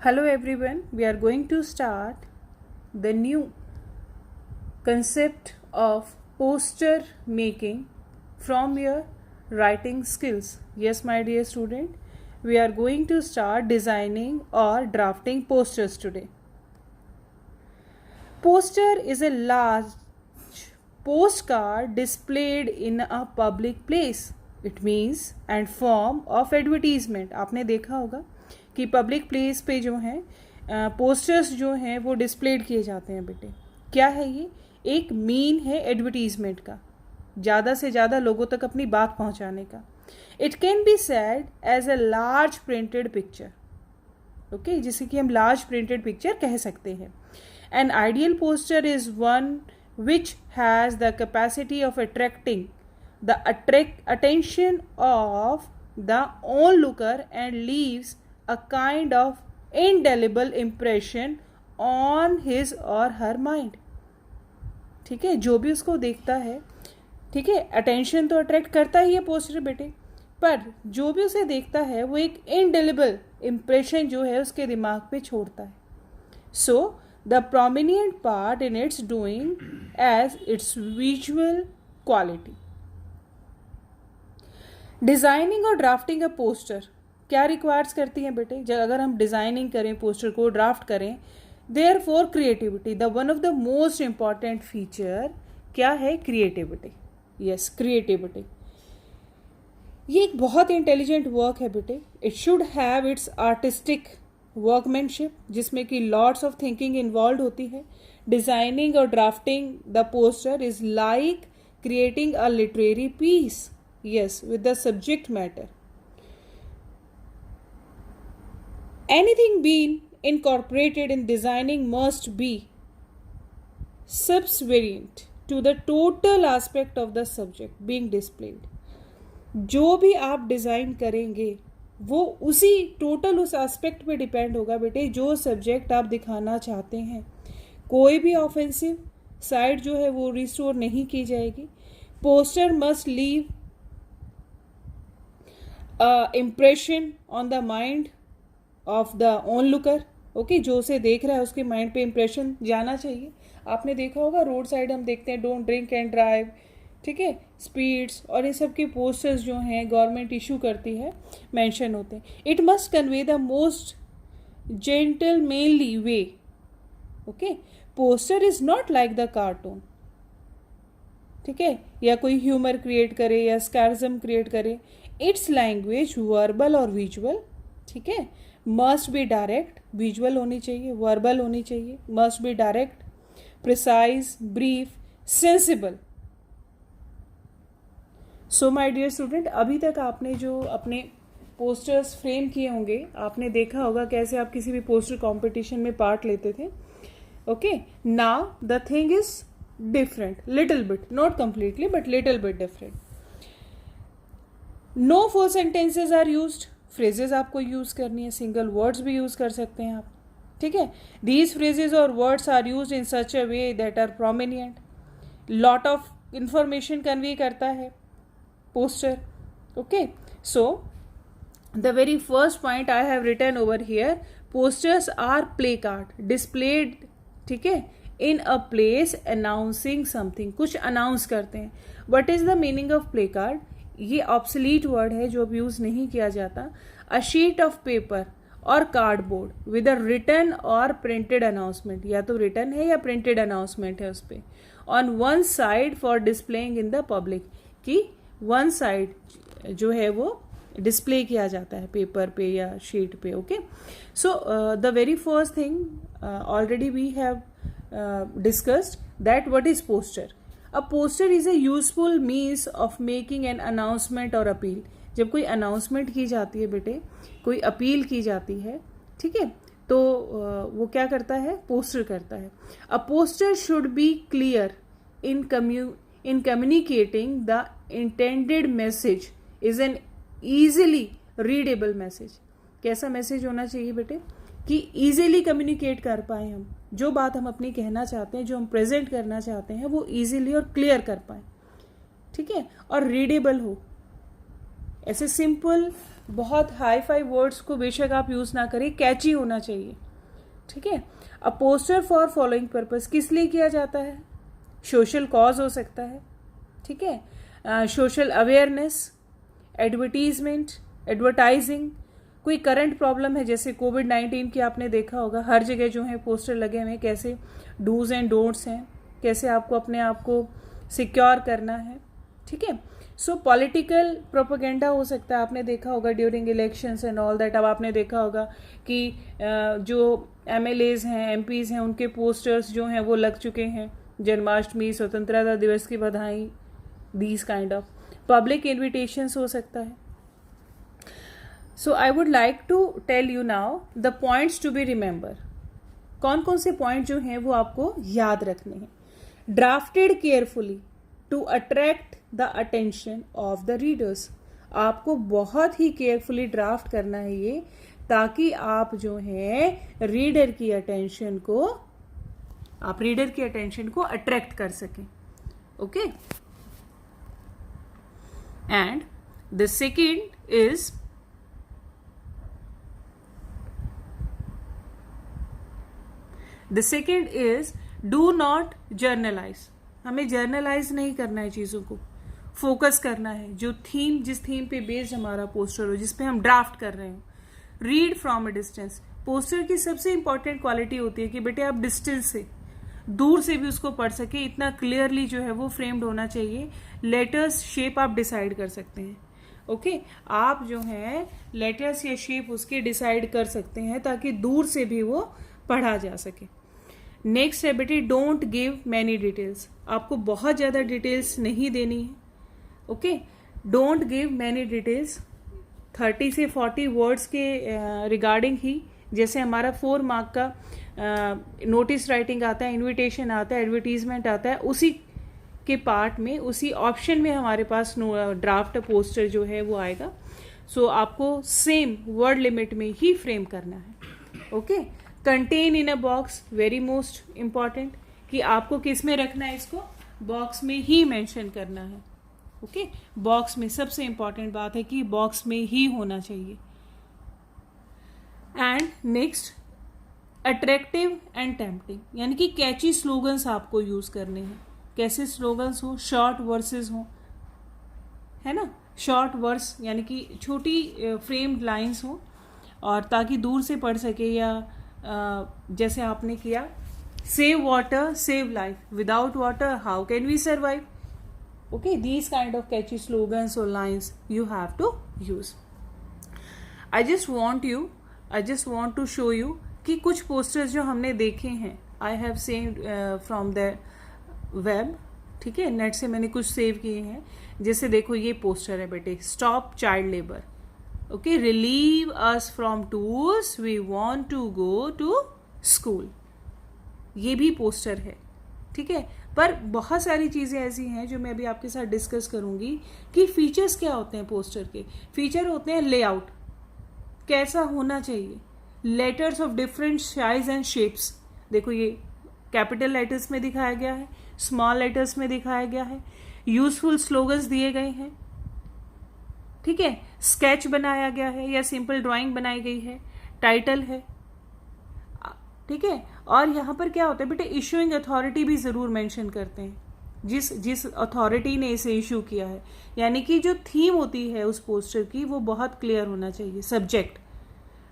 Hello everyone, we are going to start the new concept of poster making from your writing skills. Yes, my dear student, we are going to start designing or drafting posters today. Poster is a large postcard displayed in a public place. It means and form of advertisement. आपने देखा होगा कि public place पे जो है posters जो हैं वो डिस्प्लेड किए जाते हैं बेटे. क्या है ये? एक मीन है एडवर्टीजमेंट का, ज़्यादा से ज़्यादा लोगों तक अपनी बात पहुंचाने का. It can be said as a large printed picture. Okay, जिसे कि हम लार्ज प्रिंटेड पिक्चर कह सकते हैं. An ideal poster is one which has the capacity of attracting the attention of the onlooker and leaves a kind of indelible impression on his or her mind. ठीक है, जो भी उसको देखता है, ठीक है, अटेंशन तो अट्रैक्ट करता ही है पोस्टर बेटे, पर जो भी उसे देखता है वो एक इनडेलिबल इम्प्रेशन जो है उसके दिमाग पे छोड़ता है. सो the prominent part in its doing as its visual quality. Designing और ड्राफ्टिंग अ पोस्टर क्या रिक्वायर्स करती हैं बेटे? जब अगर हम डिज़ाइनिंग करें, पोस्टर को ड्राफ्ट करें, there for creativity the one of the most important feature क्या है? क्रिएटिविटी. Yes, creativity. ये एक बहुत इंटेलिजेंट वर्क है बेटे. It should have its artistic workmanship, जिसमें कि लॉट्स ऑफ थिंकिंग इन्वॉल्व होती है. डिजाइनिंग और drafting the poster is like creating a literary piece. Yes, with the subject matter. Anything been incorporated in designing must be subservient to the total aspect of the subject being displayed. जो भी आप design करेंगे वो उसी total उस aspect पे depend होगा बेटे जो सब्जेक्ट आप दिखाना चाहते हैं. कोई भी ऑफेंसिव साइड जो है वो रिस्टोर नहीं की जाएगी. Poster must leave impression on the mind of the own looker. Okay, जो उसे देख रहा है उसके माइंड पे इम्प्रेशन जाना चाहिए. आपने देखा होगा रोड साइड हम देखते हैं डोंट ड्रिंक एंड ड्राइव, ठीक है, स्पीड्स और ये सब के पोस्टर्स जो हैं गवर्नमेंट इशू करती है, मेंशन होते हैं. It must convey the most gentlemanly way. Okay, poster is not like the cartoon, ठीक है, या कोई ह्यूमर क्रिएट करे या स्कैरिज्म क्रिएट करे. इट्स लैंग्वेज वर्बल और विजुअल, ठीक है, मस्ट बी डायरेक्ट. विजुअल होनी चाहिए, वर्बल होनी चाहिए, must be direct, precise, brief, sensible. So my dear student, अभी तक आपने जो अपने पोस्टर्स फ्रेम किए होंगे, आपने देखा होगा कैसे आप किसी भी पोस्टर कंपटीशन में पार्ट लेते थे. Okay, now the thing is different, little bit, not completely but little bit different. No full sentences are used. Phrases आपको यूज करनी है, सिंगल वर्ड्स भी यूज कर सकते हैं आप, ठीक है. दीज फ्रेजेस और words are used in such a way that are prominent. Lot of information convey करता है poster. Okay, so the very first point I have written over here, posters are placard displayed, ठीक है, in a place announcing something. कुछ announce करते हैं. What is the meaning of placard? ये obsolete word है जो अब यूज नहीं किया जाता. A sheet of paper और cardboard with a written or printed announcement. या तो written है या printed announcement है उस पर. On one side for displaying in the public, कि वन साइड जो है वो डिस्प्ले किया जाता है पेपर पे या शीट पे. Okay, so the very first thing already we have discussed that what is poster. A poster is a useful means of making an announcement और अपील. जब कोई अनाउंसमेंट की जाती है बेटे, कोई अपील की जाती है, ठीक है, तो वो क्या करता है? पोस्टर करता है. A poster should be clear in communicating the intended message is an easily readable message. कैसा मैसेज होना चाहिए बेटे? कि easily communicate कर पाए हम जो बात हम अपनी कहना चाहते हैं, जो हम प्रेजेंट करना चाहते हैं, वो easily और क्लियर कर पाए, ठीक है, और रीडेबल हो. ऐसे सिंपल बहुत हाई फाई वर्ड्स को बेशक आप यूज़ ना करें, कैची होना चाहिए, ठीक है। A poster for following purpose किस लिए किया जाता है? सोशल कॉज हो सकता है, ठीक है, सोशल अवेयरनेस, एडवर्टीजमेंट, एडवर्टाइजिंग, कोई करंट प्रॉब्लम है जैसे कोविड-19 की आपने देखा होगा, हर जगह जो है पोस्टर लगे हुए हैं, कैसे डूज एंड डोंट्स हैं, कैसे आपको अपने आप को सिक्योर करना है, ठीक है। सो पॉलिटिकल प्रोपेगेंडा हो सकता है, आपने देखा होगा during elections and all that. अब आपने देखा होगा कि जो MLAs हैं, MPs हैं, उनके पोस्टर्स जो हैं वो लग चुके हैं, जन्माष्टमी, स्वतंत्रता दिवस की बधाई, these kind of public invitations हो सकता है। So I would like to tell you now the points to be remember. कौन कौन से पॉइंट जो हैं वो आपको याद रखने हैं। Drafted carefully to attract the attention of the readers, आपको बहुत ही केयरफुली ड्राफ्ट करना है ये, ताकि आप जो है रीडर की अटेंशन को अट्रैक्ट कर सकें, okay. And the second is do not generalized. हमें जर्नलाइज नहीं करना है, चीज़ों को फोकस करना है। जो थीम, जिस थीम पे बेस्ड हमारा पोस्टर हो, जिस पे हम ड्राफ्ट कर रहे हो, read from a distance. Poster की सबसे इंपॉर्टेंट क्वालिटी होती है कि बेटे आप डिस्टेंस से, दूर से भी उसको पढ़ सके, इतना क्लियरली जो है वो फ्रेम्ड होना चाहिए। लेटर्स, शेप आप डिसाइड कर सकते हैं, ओके। आप जो है लेटर्स या शेप उसके डिसाइड कर सकते हैं ताकि दूर से भी वो पढ़ा जा सके। नेक्स्ट है बेटे, डोंट गिव मैनी डिटेल्स। आपको बहुत ज़्यादा डिटेल्स नहीं देनी है, okay. Don't give many details. 30 से 40 वर्ड्स के रिगार्डिंग ही, जैसे हमारा 4 मार्क का नोटिस राइटिंग आता है, इनविटेशन आता है, एडवर्टीजमेंट आता है, उसी के पार्ट में, उसी ऑप्शन में हमारे पास ड्राफ्ट पोस्टर जो है वो आएगा। सो आपको सेम वर्ड लिमिट में ही फ्रेम करना है, okay. Contain in a box, very most important, कि आपको किस में रखना है, इसको बॉक्स में ही मेंशन करना है, ओके। बॉक्स में सबसे इंपॉर्टेंट बात है कि बॉक्स में ही होना चाहिए। And next, attractive and tempting, यानी कि कैची स्लोगन्स आपको यूज करने हैं। कैसे स्लोगन्स हो? शॉर्ट वर्सेस हो, है ना, शॉर्ट वर्स यानी कि छोटी फ्रेम्ड लाइंस हो, और ताकि दूर से पढ़ सके, या जैसे आपने किया, save water save life, without water how can we survive, okay. These kind of catchy slogans और lines you have to use. I just want to show you कि कुछ पोस्टर्स जो हमने देखे हैं, I have saved from the web, ठीक है, net से मैंने कुछ सेव किए हैं। जैसे देखो ये पोस्टर है बेटे, stop child labour, okay, relieve us from tools, we want to go to school. ये भी पोस्टर है, ठीक है। पर बहुत सारी चीज़ें ऐसी हैं जो मैं अभी आपके साथ डिस्कस करूंगी कि फीचर्स क्या होते हैं पोस्टर के। फीचर होते हैं लेआउट, कैसा होना चाहिए, letters of different size and shapes. देखो ये कैपिटल लेटर्स में दिखाया गया है, स्मॉल लेटर्स में दिखाया गया है, यूजफुल स्लोगन्स दिए गए हैं, ठीक है, स्केच बनाया गया है या सिंपल ड्राइंग बनाई गई है, टाइटल है, ठीक है। और यहाँ पर क्या होता है बेटे, इशूइंग अथॉरिटी भी जरूर मेंशन करते हैं, जिस अथॉरिटी ने इसे इशू किया है। यानी कि जो थीम होती है उस पोस्टर की वो बहुत क्लियर होना चाहिए। सब्जेक्ट,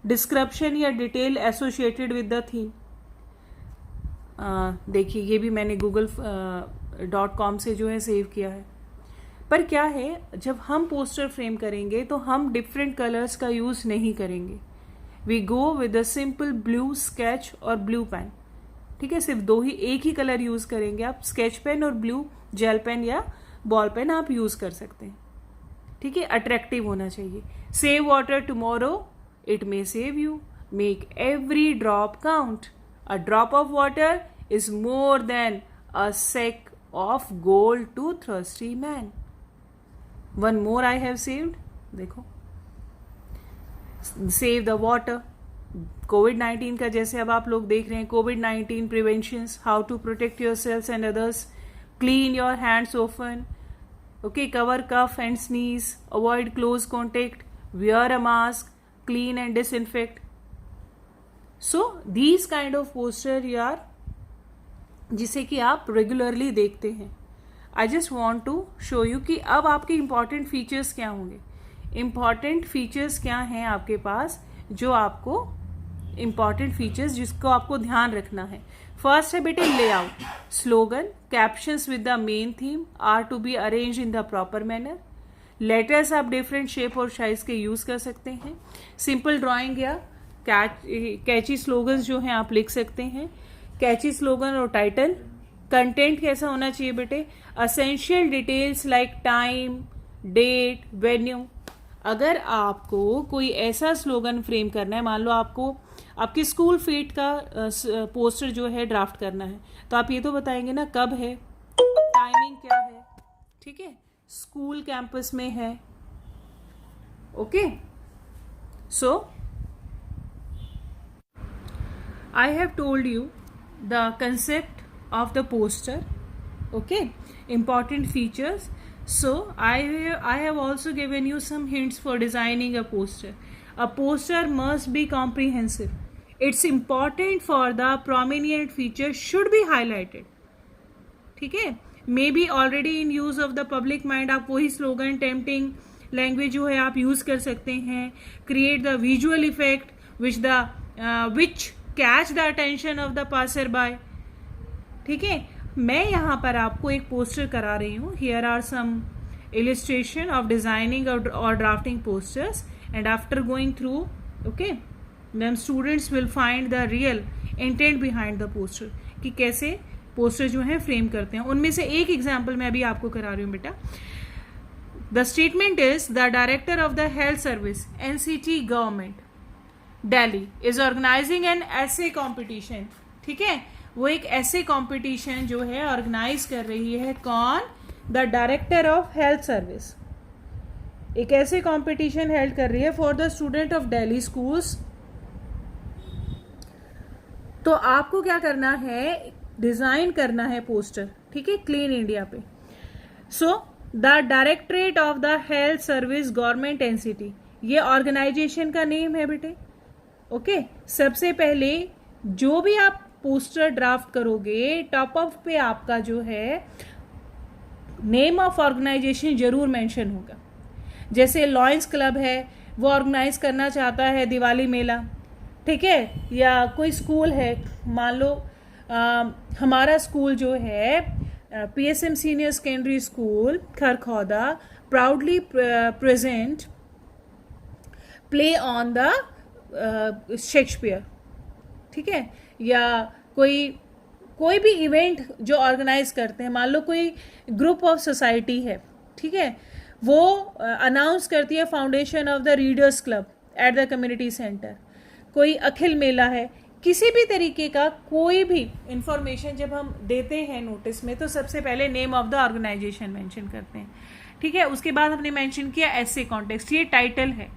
डिस्क्रिप्शन या detail associated with the theme. देखिए ये भी मैंने google.com से जो है सेव किया है। पर क्या है, जब हम पोस्टर फ्रेम करेंगे तो हम डिफरेंट कलर्स का यूज नहीं करेंगे। We go with a simple blue sketch और ब्लू पेन, ठीक है। सिर्फ एक ही कलर यूज करेंगे आप, स्केच पेन और ब्लू जेल पेन या बॉल पेन आप यूज कर सकते हैं, ठीक है। अट्रैक्टिव होना चाहिए। Save water tomorrow, it may save you, make every drop count, a drop of water is more than a sack of gold to thirsty man. One more I have saved, देखो, save the water. कोविड-19 का जैसे अब आप लोग देख रहे हैं, कोविड-19 preventions, how to protect yourself and others, clean your hands often, okay, cover cough and sneeze, avoid close contact, wear a mask, clean and disinfect. So these kind of poster you are, जिसे कि आप regularly देखते हैं. I just want to show you कि अब आपके important features क्या होंगे. इंपॉर्टेंट फीचर्स क्या हैं आपके पास, जो आपको इंपॉर्टेंट फीचर्स जिसको आपको ध्यान रखना है. फर्स्ट है बेटे layout. Slogan, captions with the main theme are to be arrange in the proper manner. Letters आप डिफरेंट शेप और साइज के यूज कर सकते हैं. सिंपल ड्राइंग या कैची स्लोगन्स जो हैं आप लिख सकते हैं. कैची स्लोगन और टाइटल. कंटेंट कैसा होना चाहिए बेटे, essential details like time, date, venue. अगर आपको कोई ऐसा स्लोगन फ्रेम करना है, मान लो आपको आपकी स्कूल फीट का पोस्टर जो है ड्राफ्ट करना है, तो आप ये तो बताएंगे ना कब है, टाइमिंग क्या है, ठीक है, स्कूल कैंपस में है. Okay, so I have told you the concept of the poster. Okay, important features. So I have also given you some hints for designing a poster. A poster must be comprehensive. It's important for the prominent features should be highlighted. ठीक है, may be already in use of the public mind. आप वही slogan, tempting language जो है आप use कर सकते हैं. Create the visual effect which catch the attention of the passer by. ठीक है, मैं यहाँ पर आपको एक पोस्टर करा रही हूँ. Here are some illustration of designing और drafting posters and after going through, okay, then students will find the real intent behind the poster, कि कैसे पोस्टर जो है फ्रेम करते हैं. उनमें से एक एग्जाम्पल मैं अभी आपको करा रही हूँ बेटा. The statement is the director of the health service NCT government Delhi is organising an essay competition. ठीक है, वो एक ऐसे कॉम्पिटिशन जो है ऑर्गेनाइज कर रही है. कौन? The director of health service एक ऐसे कॉम्पिटिशन हेल्ड कर रही है for the student of Delhi schools. तो आपको क्या करना है, डिजाइन करना है पोस्टर. ठीक है, क्लीन इंडिया पे. So the directorate of the health service government NCT, ये ऑर्गेनाइजेशन का नेम है बेटे. ओके, सबसे पहले जो भी आप पोस्टर ड्राफ्ट करोगे, टॉप ऑफ पे आपका जो है नेम ऑफ ऑर्गेनाइजेशन जरूर मेंशन होगा. जैसे लॉयंस क्लब है, वो ऑर्गेनाइज करना चाहता है दिवाली मेला. ठीक है, या कोई स्कूल है, मान लो हमारा स्कूल जो है PSM senior secondary school Kharkhoda proudly present play on the Shakespeare. ठीक है, या कोई भी इवेंट जो ऑर्गेनाइज करते हैं, मान लो कोई ग्रुप ऑफ सोसाइटी है, ठीक है, वो अनाउंस करती है foundation of the readers club at the community centre. कोई अखिल मेला है, किसी भी तरीके का कोई भी इंफॉर्मेशन जब हम देते हैं नोटिस में, तो सबसे पहले name of the organisation mention करते हैं. ठीक है, उसके बाद हमने मेंशन किया ऐसे कॉन्टेक्स्ट, ये टाइटल है.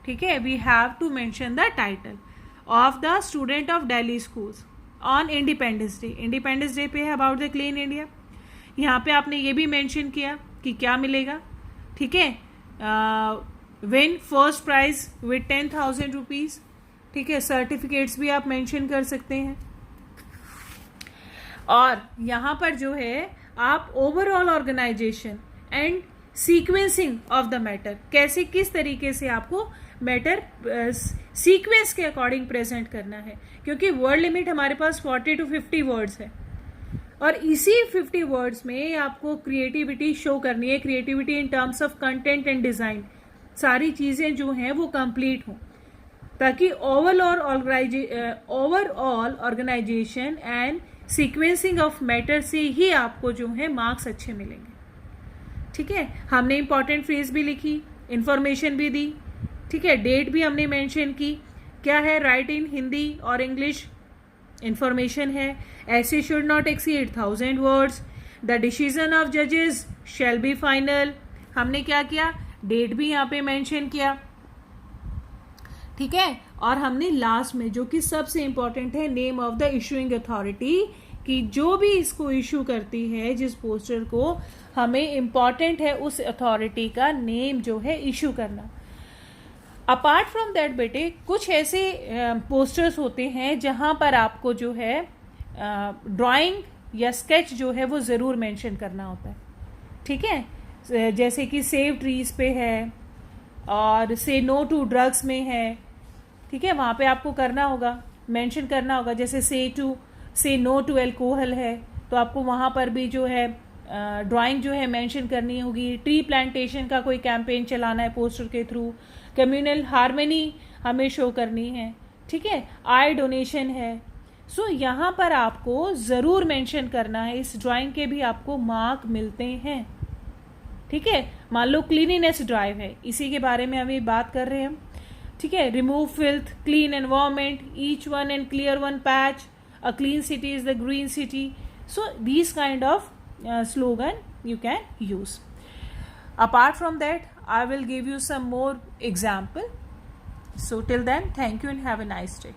ठीक है, we have to mention the title of the student of Delhi schools on Independence Day. Independence Day पे है अबाउट द क्लीन इंडिया. यहाँ पे आपने ये भी मेंशन किया कि क्या मिलेगा. ठीक है, win first prize with 10,000 rupees. ठीक है, सर्टिफिकेट्स भी आप मेंशन कर सकते हैं. और यहाँ पर जो है आप overall organisation and sequencing of the matter, कैसे किस तरीके से आपको मैटर सीक्वेंस के अकॉर्डिंग प्रेजेंट करना है, क्योंकि वर्ड लिमिट हमारे पास 40 to 50 वर्ड्स है. और इसी 50 वर्ड्स में आपको क्रिएटिविटी शो करनी है. Creativity in terms of content and design, सारी चीजें जो हैं वो कंप्लीट हों, ताकि overall organisation and sequencing of matter से ही आपको जो है मार्क्स अच्छे मिलेंगे. ठीक है, हमने इंपॉर्टेंट फ्रेज भी लिखी, इंफॉर्मेशन भी दी. ठीक है, डेट भी हमने मेंशन की. क्या है, राइट इन हिंदी और इंग्लिश इंफॉर्मेशन है. ऐसे should not exceed 1000 words. The decision of जजेस शैल बी फाइनल. हमने क्या किया, डेट भी यहाँ पे मेंशन किया. ठीक है, और हमने लास्ट में जो कि सबसे इंपॉर्टेंट है, name of the issuing authority, कि जो भी इसको इशू करती है, जिस पोस्टर को, हमें इंपॉर्टेंट है उस अथॉरिटी का नेम जो है इशू करना. अपार्ट फ्रॉम दैट बेटे कुछ ऐसे पोस्टर्स होते हैं जहाँ पर आपको जो है ड्राइंग या स्केच जो है वो ज़रूर मेंशन करना होता है, ठीक है। जैसे कि सेव ट्रीज पे है और से नो टू ड्रग्स में है, ठीक है, वहाँ पे आपको करना होगा, मेंशन करना होगा। जैसे से नो टू एल्कोहल है तो आपको वहाँ पर भी जो है ड्राइंग जो है मेंशन करनी होगी। ट्री प्लांटेशन का कोई कैंपेन चलाना है पोस्टर के थ्रू, कम्युनल हार्मनी हमें शो करनी है, ठीक है, आई डोनेशन है। सो यहाँ पर आपको ज़रूर मेंशन करना है। इस ड्राइंग के भी आपको मार्क मिलते हैं, ठीक है। मान लो क्लीनिनेस ड्राइव है, इसी के बारे में अभी बात कर रहे हैं हम, ठीक है। Remove filth, clean environment, each one and clear one patch, a clean city is the green city. So these kind of slogan you can use. Apart from that, I will give you some more example. So till then, thank you and have a nice day.